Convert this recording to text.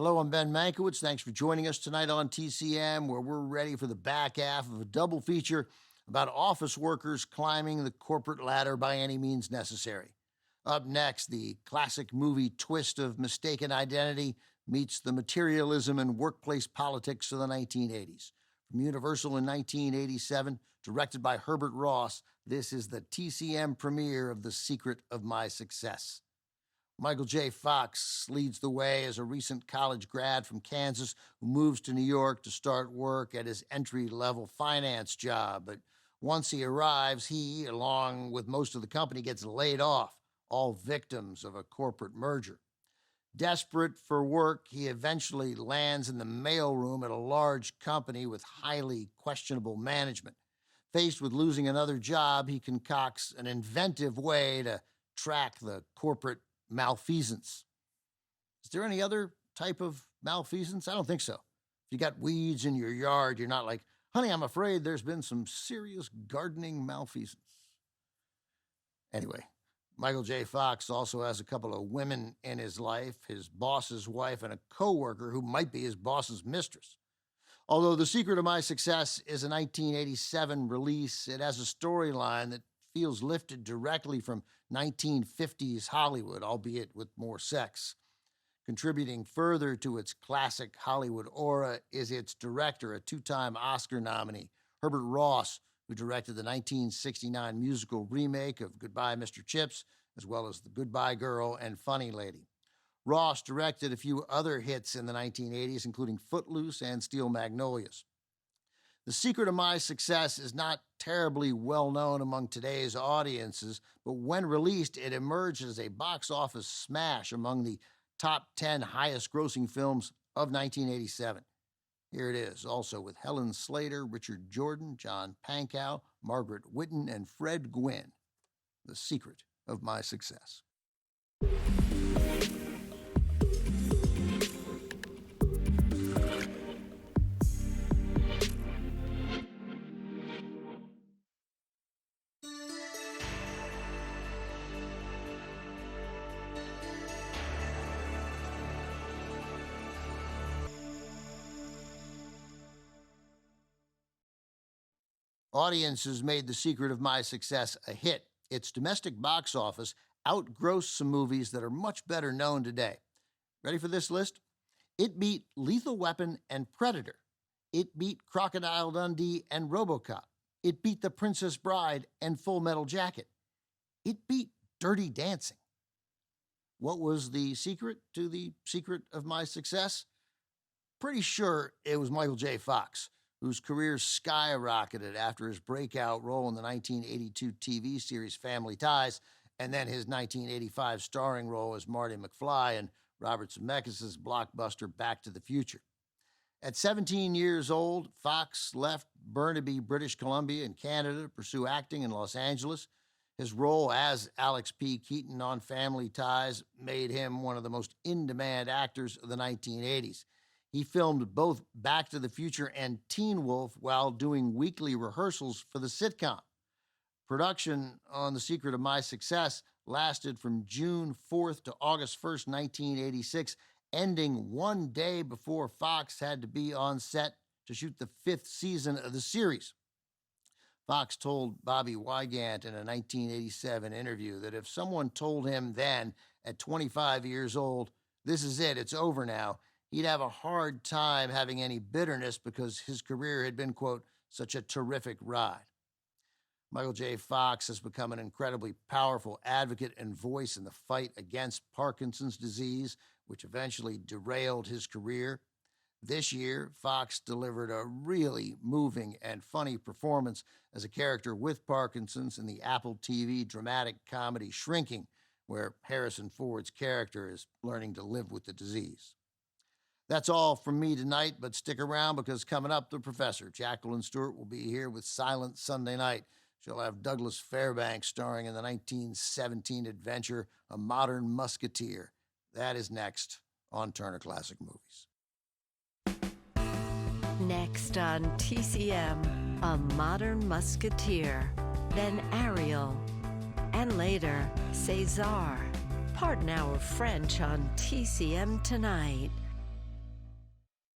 Hello, I'm Ben Mankiewicz. Thanks for joining us tonight on TCM, where we're ready for the back half of a double feature about office workers climbing the corporate ladder by any means necessary. Up next, the classic movie twist of mistaken identity meets the materialism and workplace politics of the 1980s. From Universal in 1987, directed by Herbert Ross, this is the TCM premiere of The Secret of My Success. Michael J. Fox leads the way as a recent college grad from Kansas who moves to New York to start work at his entry-level finance job. But once he arrives, he, along with most of the company, gets laid off, all victims of a corporate merger. Desperate for work, he eventually lands in the mailroom at a large company with highly questionable management. Faced with losing another job, he concocts an inventive way to track the corporate malfeasance. Is there any other type of malfeasance? I don't think so. If you got weeds in your yard, you're not like, honey, I'm afraid there's been some serious gardening malfeasance. Anyway, Michael J. Fox also has a couple of women in his life, his boss's wife and a coworker who might be his boss's mistress. Although The Secret of My Success is a 1987 release, it has a storyline that feels lifted directly from 1950s Hollywood, albeit with more sex. Contributing further to its classic Hollywood aura is its director, a two-time Oscar nominee, Herbert Ross, who directed the 1969 musical remake of Goodbye, Mr. Chips, as well as The Goodbye Girl and Funny Lady. Ross directed a few other hits in the 1980s, including Footloose and Steel Magnolias. The Secret of My Success is not terribly well known among today's audiences, but when released, it emerged as a box office smash among the top 10 highest grossing films of 1987. Here it is, also with Helen Slater, Richard Jordan, John Pankow, Margaret Whitten, and Fred Gwynne. The Secret of My Success. Audiences made The Secret of My Success a hit. Its domestic box office outgrossed some movies that are much better known today. Ready for this list? It beat Lethal Weapon and Predator. It beat Crocodile Dundee and RoboCop. It beat The Princess Bride and Full Metal Jacket. It beat Dirty Dancing. What was the secret to The Secret of My Success? Pretty sure it was Michael J. Fox, whose career skyrocketed after his breakout role in the 1982 TV series Family Ties, and then his 1985 starring role as Marty McFly in Robert Zemeckis' blockbuster Back to the Future. At 17 years old, Fox left Burnaby, British Columbia in Canada to pursue acting in Los Angeles. His role as Alex P. Keaton on Family Ties made him one of the most in-demand actors of the 1980s. He filmed both Back to the Future and Teen Wolf while doing weekly rehearsals for the sitcom. Production on The Secret of My Success lasted from June 4th to August 1st, 1986, ending one day before Fox had to be on set to shoot the 5th season of the series. Fox told Bobby Wygant in a 1987 interview that if someone told him then, at 25 years old, this is it, it's over now, he'd have a hard time having any bitterness because his career had been, quote, such a terrific ride. Michael J. Fox has become an incredibly powerful advocate and voice in the fight against Parkinson's disease, which eventually derailed his career. This year, Fox delivered a really moving and funny performance as a character with Parkinson's in the Apple TV dramatic comedy Shrinking, where Harrison Ford's character is learning to live with the disease. That's all from me tonight, but stick around because coming up, the professor, Jacqueline Stewart, will be here with Silent Sunday Night. She'll have Douglas Fairbanks starring in the 1917 adventure A Modern Musketeer. That is next on Turner Classic Movies. Next on TCM, A Modern Musketeer, then Ariel, and later César. Part now of French on TCM tonight.